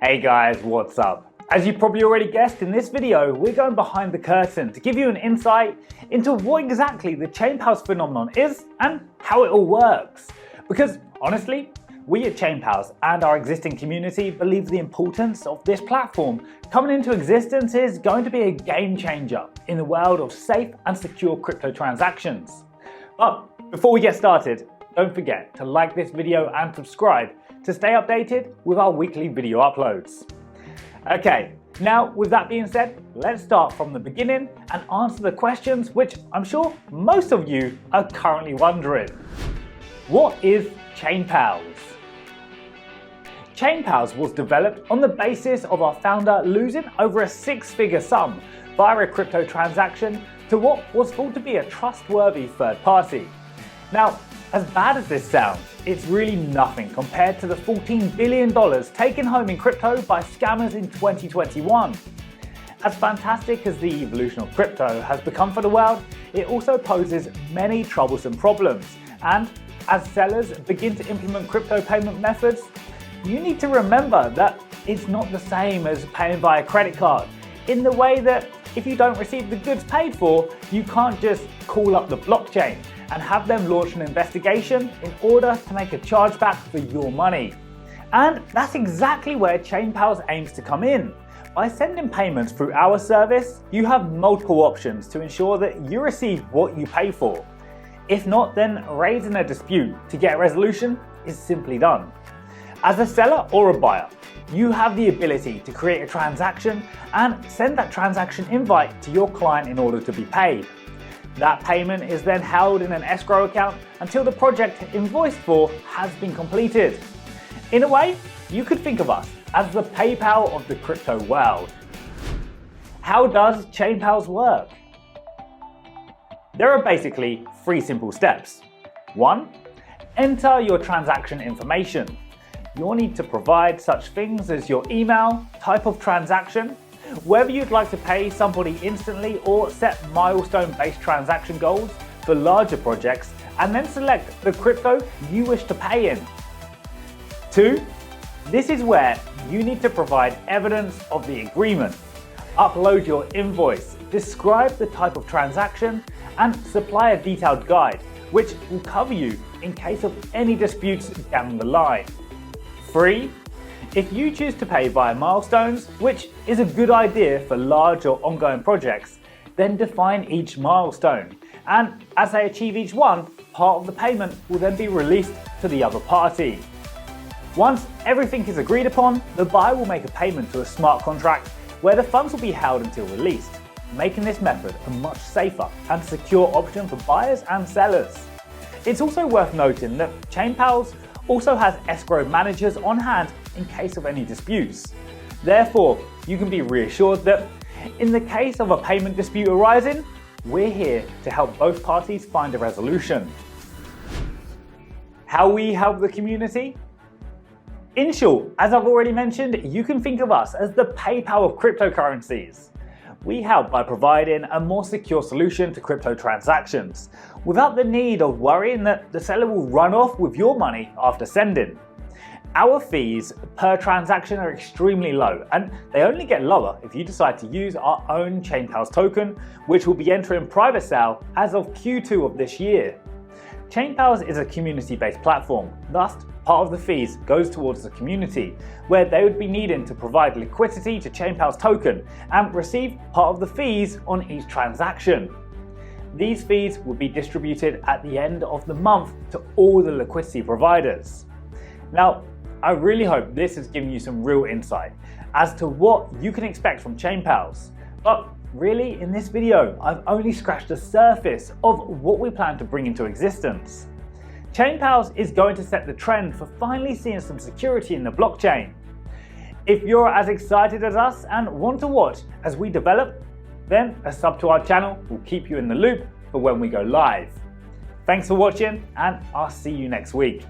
Hey guys, what's up? As you probably already guessed, in this video, we're going behind the curtain to give you an insight into what exactly the Chainpals phenomenon is and how it all works. Because honestly, we at Chainpals and our existing community believe the importance of this platform coming into existence is going to be a game changer in the world of safe and secure crypto transactions. But before we get started, don't forget to like this video and subscribe to stay updated with our weekly video uploads. Okay, now with that being said, let's start from the beginning and answer the questions which I'm sure most of you are currently wondering. What is Chainpals? Chainpals was developed on the basis of our founder losing over a six-figure sum via a crypto transaction to what was thought to be a trustworthy third party. Now, as bad as this sounds, it's really nothing compared to the $14 billion taken home in crypto by scammers in 2021. As fantastic as the evolution of crypto has become for the world, it also poses many troublesome problems. And as sellers begin to implement crypto payment methods, you need to remember that it's not the same as paying via credit card, in the way that if you don't receive the goods paid for, you can't just call up the blockchain and have them launch an investigation in order to make a chargeback for your money. And that's exactly where Chainpals aims to come in. By sending payments through our service, you have multiple options to ensure that you receive what you pay for. If not, then raising a dispute to get a resolution is simply done. As a seller or a buyer, you have the ability to create a transaction and send that transaction invite to your client in order to be paid. That payment is then held in an escrow account until the project invoiced for has been completed. In a way, you could think of us as the PayPal of the crypto world. How does Chainpals work? There are basically three simple steps. 1. Enter your transaction information. You'll need to provide such things as your email, type of transaction, whether you'd like to pay somebody instantly or set milestone-based transaction goals for larger projects, and then select the crypto you wish to pay in. 2. This is where you need to provide evidence of the agreement. Upload your invoice, describe the type of transaction, and supply a detailed guide, which will cover you in case of any disputes down the line. 3. If you choose to pay via milestones, which is a good idea for large or ongoing projects, then define each milestone. And as they achieve each one, part of the payment will then be released to the other party. Once everything is agreed upon, the buyer will make a payment to a smart contract where the funds will be held until released, making this method a much safer and secure option for buyers and sellers. It's also worth noting that Chainpals also has escrow managers on hand in case of any disputes. Therefore, you can be reassured that in the case of a payment dispute arising, we're here to help both parties find a resolution. How we help the community? In short, as I've already mentioned, you can think of us as the PayPal of cryptocurrencies. We help by providing a more secure solution to crypto transactions, without the need of worrying that the seller will run off with your money after sending. Our fees per transaction are extremely low, and they only get lower if you decide to use our own Chainpals token, which will be entering private sale as of Q2 of this year. Chainpals is a community-based platform, thus part of the fees goes towards the community, where they would be needing to provide liquidity to Chainpals token and receive part of the fees on each transaction. These fees will be distributed at the end of the month to all the liquidity providers. Now, I really hope this has given you some real insight as to what you can expect from Chainpals. But really, in this video, I've only scratched the surface of what we plan to bring into existence. Chainpals is going to set the trend for finally seeing some security in the blockchain. If you're as excited as us and want to watch as we develop, then a sub to our channel will keep you in the loop for when we go live. Thanks for watching, and I'll see you next week.